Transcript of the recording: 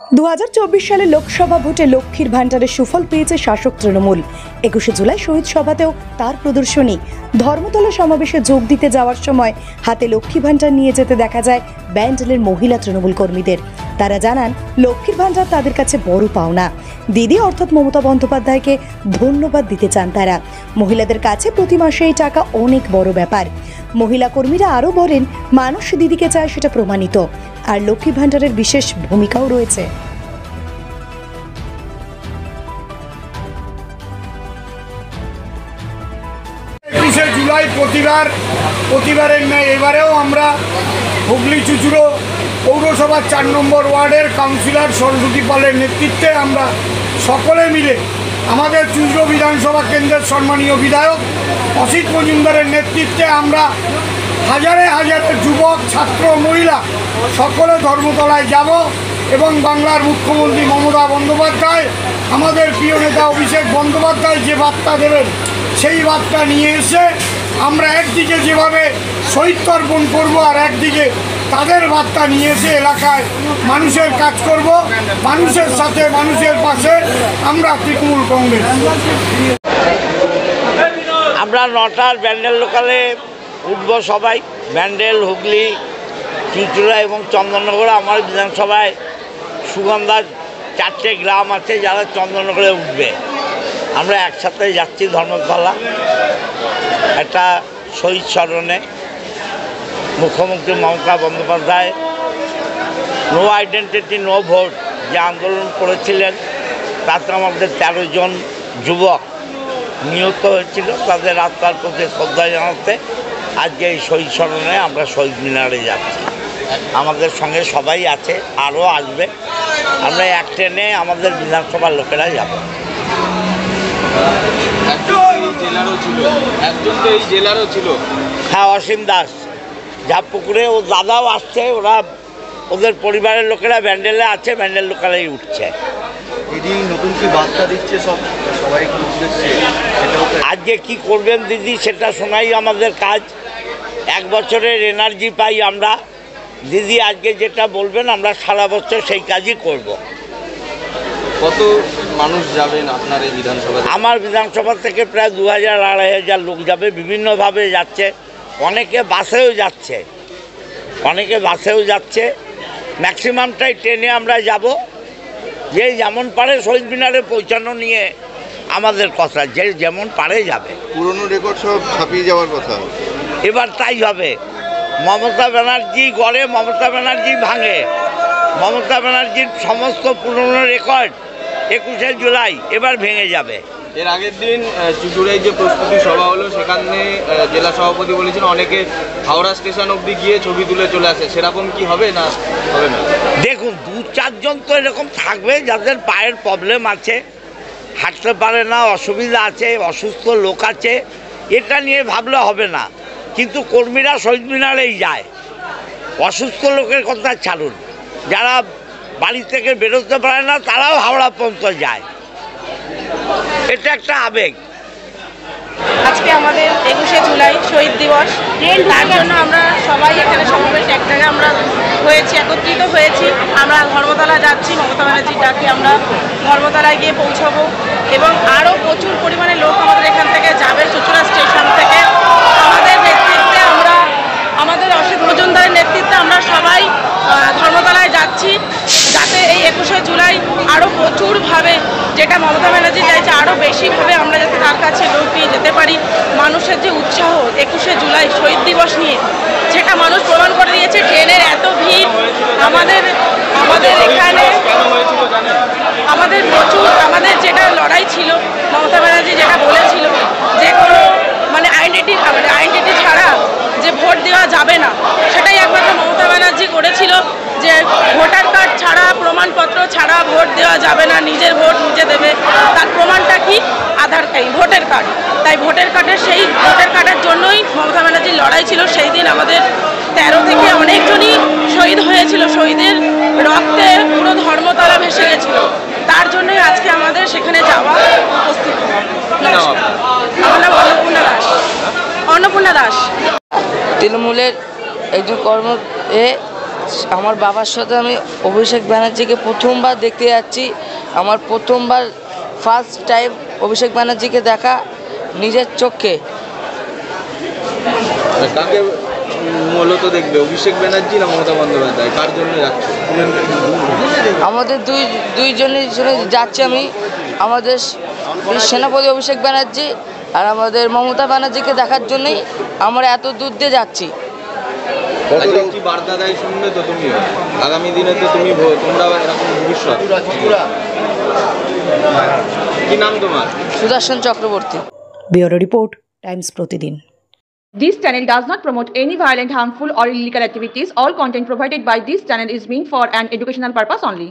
2024 সালে লোকসভা ভোটে লক্ষ্মীর ভান্ডারের সুফল পেয়েছে শাসক তৃণমূল। 21 জুলাই শহীদ সভাতেও তার প্রদর্শনী। ধর্মতলা সমাবেশে যোগ দিতে যাওয়ার সময় হাতে লক্ষ্মী ভান্ডার নিয়ে যেতে দেখা যায় ব্যান্ডেলের মহিলা তৃণমূল কর্মীদের। তারা জানান লক্ষ্মীর ভান্ডার তাদের কাছে বড় পাওনা। দিদি অর্থাৎ মমতা বন্দ্যোপাধ্যায়কে ধন্যবাদ দিতে চান তারা। মহিলাদের কাছে প্রতি মাসে এই টাকা অনেক বড় ব্যাপার। মহিলা কর্মীরা আরও বলেন, মানুষ দিদিকে চায় সেটা প্রমাণিত, আর লক্ষ্মী ভান্ডারের বিশেষ ভূমিকাও রয়েছে। জুলাই প্রতিবারের ন্যায় এবারেও আমরা হুগলি চুচুড়ো পৌরসভার 4 নম্বর ওয়ার্ডের কাউন্সিলর সরস্বতী পালের নেতৃত্বে আমরা সকলে মিলে আমাদের চুচুড়ো বিধানসভা কেন্দ্রের সম্মানীয় বিধায়ক অসিত মজুমদারের নেতৃত্বে আমরা হাজারে হাজারে যুবক, ছাত্র, মহিলা সকলে ধর্মতলায় যাব এবং বাংলার মুখ্যমন্ত্রী মমতা বন্দ্যোপাধ্যায়, আমাদের প্রিয় নেতা অভিষেক বন্দ্যোপাধ্যায় যে বার্তা দেবেন সেই বার্তা নিয়ে এসে আমরা একদিকে যেভাবে শহীদ তর্পণ করব আর একদিকে তাদের বার্তা নিয়ে এসে এলাকায় মানুষের কাজ করব, মানুষের সাথে মানুষের পাশে আমরা তৃণমূল কংগ্রেস। আমরা 9টার ব্যান্ডেল লোকালে উঠব সবাই। ব্যান্ডেল, হুগলি, চুঁচুড়া এবং চন্দননগরে আমার বিধানসভায় সুগন্ধার 4টে গ্রাম আছে যারা চন্দননগরে উঠবে। আমরা একসাথে যাচ্ছি ধর্মতলা একটা শহীদ স্মরণে। মুখ্যমন্ত্রী Mamata Bandyopadhyay no identity no vote যে আন্দোলন করেছিলেন তাতে আমাদের 13 জন যুবক নিহত হয়েছিল, তাদের আত্মার প্রতি শ্রদ্ধা জানাতে আজকে এই শহীদ স্মরণে আমরা শহীদ মিনারে যাচ্ছি। আমাদের সঙ্গে সবাই আছে, আরও আসবে। আমরা এক ট্রেনে আমাদের বিধানসভার লোকেরা যাব। হ্যাঁ, অসীম দাস ঝাপুকুরে, ও দাদাও আসছে। ওরা ওদের পরিবারের লোকেরা ব্যান্ডেলে আছে, ব্যান্ডেল লোকালেই উঠছে। নতুন কি বার্তা দিচ্ছে সবাইকে? আজকে কি করবেন দিদি সেটা শোনাই আমাদের কাজ। 1 বছরের এনার্জি পাই আমরা। দিদি আজকে যেটা বলবেন আমরা সারা বছর সেই কাজই করব। কত মানুষ যাবেন আপনার এই বিধানসভা? আমার বিধানসভা থেকে প্রায় 2000-2500 লোক যাবে, বিভিন্নভাবে যাচ্ছে। অনেকে বাসেও যাচ্ছে, ম্যাক্সিমামটাই ট্রেনে আমরা যাব। যে যেমন পারে শহীদ মিনারে পৌঁছানো নিয়ে আমাদের কথা, যে যেমন পারে যাবে। পুরনো রেকর্ড সব ছাপিয়ে যাওয়ার কথা, এবার তাই হবে। মমতা ব্যানার্জি গড়ে, মমতা ব্যানার্জি ভাঙে। মমতা ব্যানার্জির সমস্ত পুরনো রেকর্ড 21শে জুলাই এবার ভেঙে যাবে। এর আগের দিন চুচুড়ায় যে প্রস্তুতি সভা হলো সেখানে জেলা সভাপতি বলেছেন অনেকে হাওড়া স্টেশন অবধি গিয়ে ছবি তুলে চলে আসে, সেরকম কি হবে না হবে না? দেখুন, 2-4 জন তো এরকম থাকবে যাদের পায়ের প্রবলেম আছে, হাঁটতে পারে না, অসুবিধা আছে, অসুস্থ লোক আছে। এটা নিয়ে ভাবলে হবে না। কিন্তু কর্মীরা শহীদ মিনারেই যায়। অসুস্থ লোকের কথা ছাড়ুন, যারা বাড়ি থেকে বেরোতে পারে না তারাও হাওড়া পর্যন্ত যায়। এটা একটা আবেগ। আজকে আমাদের 21শে জুলাই শহীদ দিবস, তার জন্য আমরা সবাই এখানে সমাবেশ এক জায়গায় আমরা একত্রিত হয়েছি। আমরা ধর্মতলা যাচ্ছি, মমতা ব্যানার্জির ডাকে আমরা ধর্মতলায় গিয়ে পৌঁছবো এবং আরও প্রচুর পরিমাণে লোক আমাদের এখান থেকে যাবে। চুচুড়া স্টেশন থেকে আমাদের নেতৃত্বে আমাদের অসিত মজুমদারের নেতৃত্বে আমরা সবাই ধর্মতলায় যাচ্ছি, যাতে এই 21শে জুলাই আরও প্রচুরভাবে, যেটা মমতা ব্যানার্জি চাইছে আরও বেশিভাবে আমরা যাতে তার কাছে লোক দিয়ে যেতে পারি। মানুষের যে উৎসাহ 21শে জুলাই শহীদ দিবস নিয়ে, যেটা মানুষ প্রমাণ করে দিয়েছে। ট্রেনের এত ভিড় আমাদের এখানে, আমাদের যেটা লড়াই ছিল, মমতা ব্যানার্জি যেটা বলেছিল যে কোনো আইডেন্টিটি ছাড়া যে ভোট দেওয়া যাবে না, সেটাই একমাত্র মমতা ব্যানার্জি করেছিল যে ভোটার কার্ড ছাড়া, প্রমাণপত্র ছাড়া ভোট দেওয়া যাবে না, নিজের ভোট নিজে দেবে। তার প্রমাণটা কি? আধার কার্ড, ভোটার কার্ড। তাই ভোটার কার্ডের জন্যই মমতা ব্যানার্জির লড়াই ছিল। সেই দিন আমাদের 13 থেকে অনেকজনই শহীদ হয়েছিল, শহীদের রক্তে পুরো ধর্মতলা ভেসে গেছিল। তার জন্যই আজকে আমাদের সেখানে যাওয়া উপস্থিত। আমার নাম অন্নপূর্ণা দাস। তৃণমূলের একজন আমার বাবার সাথে আমি অভিষেক ব্যানার্জিকে প্রথমবার দেখতে যাচ্ছি। আমার প্রথমবার ফার্স্ট টাইম অভিষেক ব্যানার্জিকে দেখা নিজের চোখে। কাকে মূলত দেখবে, অভিষেক ব্যানার্জি না মমতা বন্দ্যোপাধ্যায়, কার জন্য যাচ্ছে? আমাদের দুইজনের জন্য যাচ্ছি আমি। আমাদের সেনাপতি অভিষেক ব্যানার্জি আর আমাদের মমতা ব্যানার্জিকে দেখার জন্যই আমরা এত দূর দিয়ে যাচ্ছি। কি বার্তা দেয় শুনবে তো তুমি, আগামী দিনে তো তোমরা এরকম ভবিষ্যৎ। কি নাম তোমার? সুদর্শন চক্রবর্তী। ব্যুরো রিপোর্ট, টাইমস প্রতিদিন। This channel does not promote any violent, harmful or illegal activities. All content provided by this channel is meant for an educational purpose only.